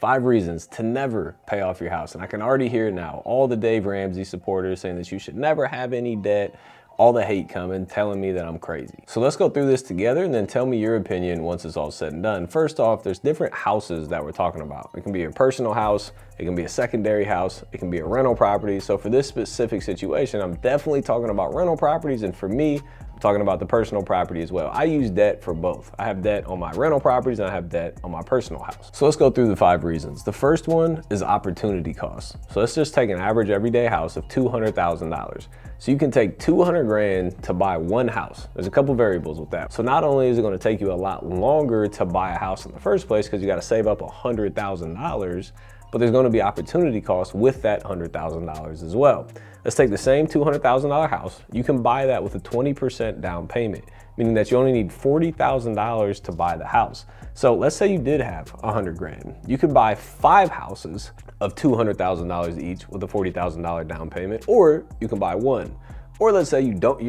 5 reasons to never pay off your house. And I can already hear now all the Dave Ramsey supporters saying that you should never have any debt, all the hate coming, telling me that I'm crazy. So let's go through this together and then tell me your opinion once it's all said and done. First off, there's different houses that we're talking about. It can be a personal house, it can be a secondary house, it can be a rental property. So for this specific situation, I'm definitely talking about rental properties, and for me, talking about the personal property as well. I use debt for both. I have debt on my rental properties and I have debt on my personal house. So let's go through the 5 reasons. The first one is opportunity cost. So let's just take an average everyday house of $200,000. So you can take 200 grand to buy one house. There's a couple variables with that. So not only is it gonna take you a lot longer to buy a house in the first place because you gotta save up $100,000, but there's gonna be opportunity costs with that $100,000 as well. Let's take the same $200,000 house. You can buy that with a 20% down payment, meaning that you only need $40,000 to buy the house. So let's say you did have 100 grand. You could buy 5 houses of $200,000 each with a $40,000 down payment, or you can buy one. Or let's say you don't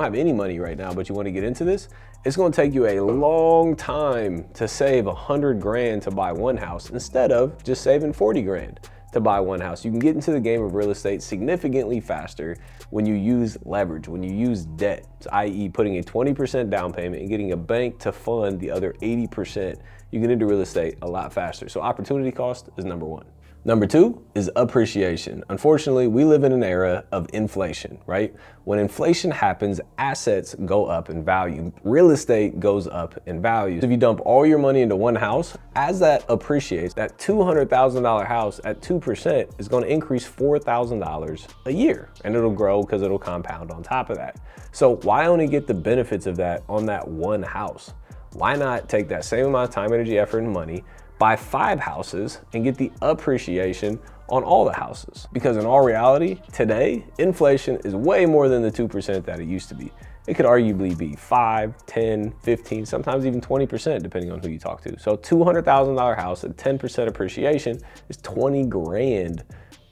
have any money right now, but you want to get into this. It's going to take you a long time to save 100 grand to buy one house instead of just saving 40 grand to buy one house. You can get into the game of real estate significantly faster when you use leverage, when you use debt, i.e. putting a 20% down payment and getting a bank to fund the other 80%. You get into real estate a lot faster. So opportunity cost is number 1. Number 2 is appreciation. Unfortunately, we live in an era of inflation, right? When inflation happens, assets go up in value. Real estate goes up in value. If you dump all your money into one house, as that appreciates, that $200,000 house at 2% is gonna increase $4,000 a year, and it'll grow because it'll compound on top of that. So why only get the benefits of that on that one house? Why not take that same amount of time, energy, effort, and money, buy 5 houses and get the appreciation on all the houses? Because in all reality, today, inflation is way more than the 2% that it used to be. It could arguably be 5, 10, 15, sometimes even 20%, depending on who you talk to. So $200,000 house at 10% appreciation is 20 grand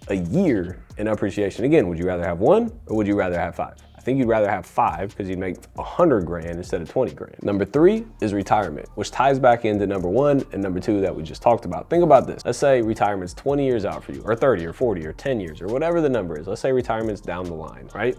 a year in appreciation. Again, would you rather have one or would you rather have 5? I think you'd rather have 5 because you'd make 100 grand instead of 20 grand. Number 3 is retirement, which ties back into number 1 and number 2 that we just talked about. Think about this. Let's say retirement's 20 years out for you, or 30 or 40 or 10 years or whatever the number is. Let's say retirement's down the line, right?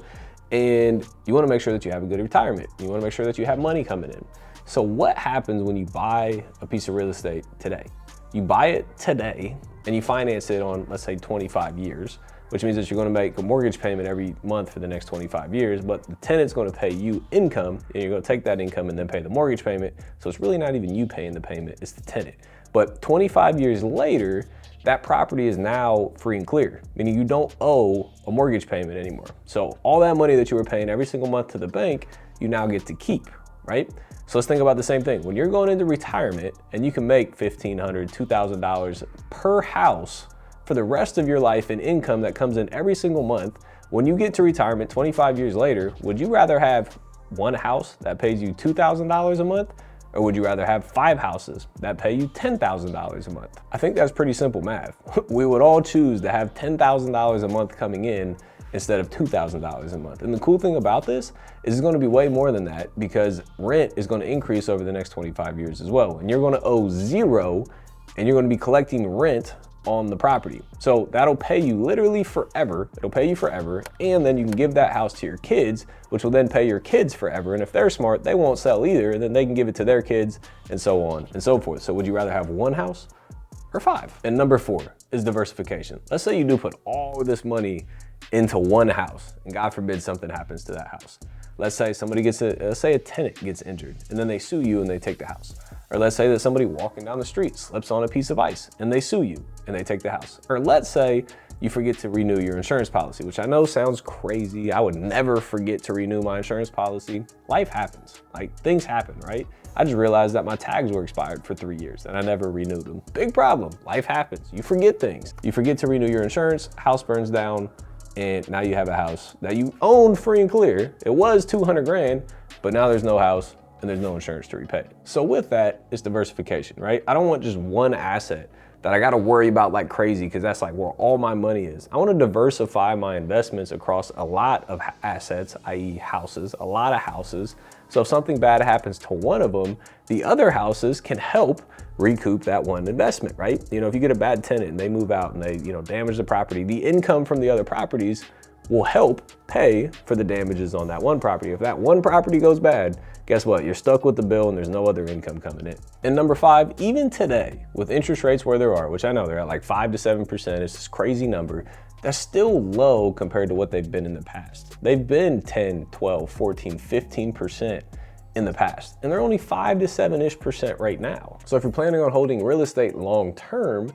And you want to make sure that you have a good retirement. You want to make sure that you have money coming in. So what happens when you buy a piece of real estate today? You buy it today and you finance it on, let's say, 25 years, which means that you're gonna make a mortgage payment every month for the next 25 years, but the tenant's gonna pay you income, and you're gonna take that income and then pay the mortgage payment. So it's really not even you paying the payment, it's the tenant. But 25 years later, that property is now free and clear, meaning you don't owe a mortgage payment anymore. So all that money that you were paying every single month to the bank, you now get to keep, right? So let's think about the same thing. When you're going into retirement and you can make $1,500, $2,000 per house for the rest of your life in income that comes in every single month, when you get to retirement 25 years later, would you rather have one house that pays you $2,000 a month, or would you rather have 5 houses that pay you $10,000 a month? I think that's pretty simple math. We would all choose to have $10,000 a month coming in instead of $2,000 a month. And the cool thing about this is it's gonna be way more than that, because rent is gonna increase over the next 25 years as well. And you're gonna owe 0, and you're gonna be collecting rent on the property. So that'll pay you literally forever. It'll pay you forever. And then you can give that house to your kids, which will then pay your kids forever. And if they're smart, they won't sell either. And then they can give it to their kids, and so on and so forth. So would you rather have one house or 5? And number 4 is diversification. Let's say you do put all of this money into one house, and God forbid something happens to that house. Let's say let's say a tenant gets injured, and then they sue you and they take the house. Or let's say that somebody walking down the street slips on a piece of ice and they sue you and they take the house. Or let's say you forget to renew your insurance policy, which I know sounds crazy. I would never forget to renew my insurance policy. Life happens, like things happen, right? I just realized that my tags were expired for 3 years and I never renewed them. Big problem, life happens. You forget things. You forget to renew your insurance, house burns down, and now you have a house that you owned free and clear. It was 200 grand, but now there's no house and there's no insurance to repay. So with that, it's diversification, right? I don't want just one asset that I gotta worry about like crazy, because that's like where all my money is. I wanna diversify my investments across a lot of assets, i.e. houses, a lot of houses, So if something bad happens to one of them, the other houses can help recoup that one investment, right? You know, if you get a bad tenant and they move out and they, damage the property, the income from the other properties will help pay for the damages on that one property. If that one property goes bad, guess what? You're stuck with the bill and there's no other income coming in. And number 5, even today, with interest rates where they are, which I know they're at like 5 to 7%, it's this crazy number, they're still low compared to what they've been in the past. They've been 10, 12, 14, 15% in the past, and they're only 5 to 7-ish% right now. So if you're planning on holding real estate long term,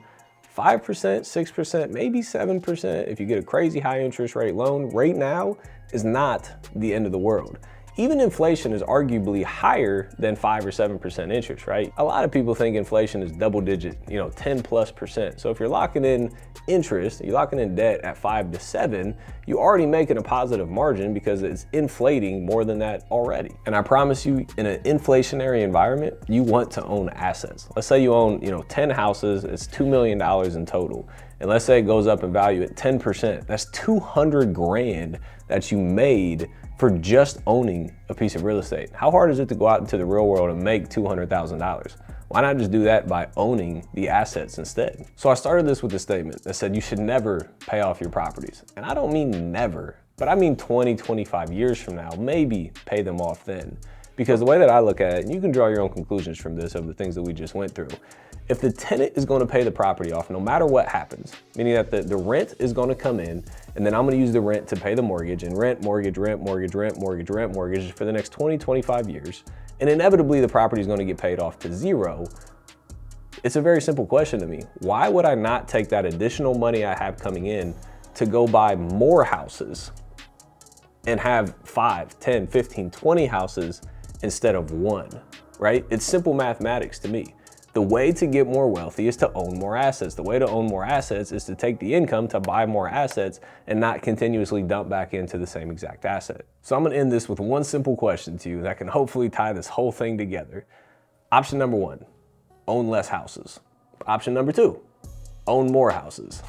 5%, 6%, maybe 7%, if you get a crazy high interest rate loan right now, is not the end of the world. Even inflation is arguably higher than 5 or 7% interest, right? A lot of people think inflation is double digit, 10+%. So if you're locking in interest, you're locking in debt at 5 to 7, you're already making a positive margin because it's inflating more than that already. And I promise you, in an inflationary environment, you want to own assets. Let's say you own, 10 houses, it's $2 million in total. And let's say it goes up in value at 10%, that's 200 grand that you made for just owning a piece of real estate. How hard is it to go out into the real world and make $200,000? Why not just do that by owning the assets instead? So I started this with a statement that said you should never pay off your properties. And I don't mean never, but I mean 20, 25 years from now, maybe pay them off then. Because the way that I look at it, and you can draw your own conclusions from this of the things that we just went through, if the tenant is going to pay the property off no matter what happens, meaning that the rent is going to come in, and then I'm going to use the rent to pay the mortgage, and rent, mortgage, rent, mortgage, rent, mortgage, rent, mortgage for the next 20, 25 years, and inevitably the property is going to get paid off to zero, it's a very simple question to me. Why would I not take that additional money I have coming in to go buy more houses and have 5, 10, 15, 20 houses instead of one, right? It's simple mathematics to me. The way to get more wealthy is to own more assets. The way to own more assets is to take the income to buy more assets and not continuously dump back into the same exact asset. So I'm gonna end this with one simple question to you that can hopefully tie this whole thing together. Option number 1, own less houses. Option number 2, own more houses.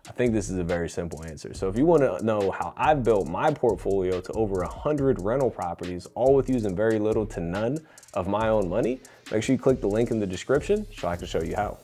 I think this is a very simple answer. So if you want to know how I've built my portfolio to over 100 rental properties, all with using very little to none of my own money, make sure you click the link in the description so I can show you how.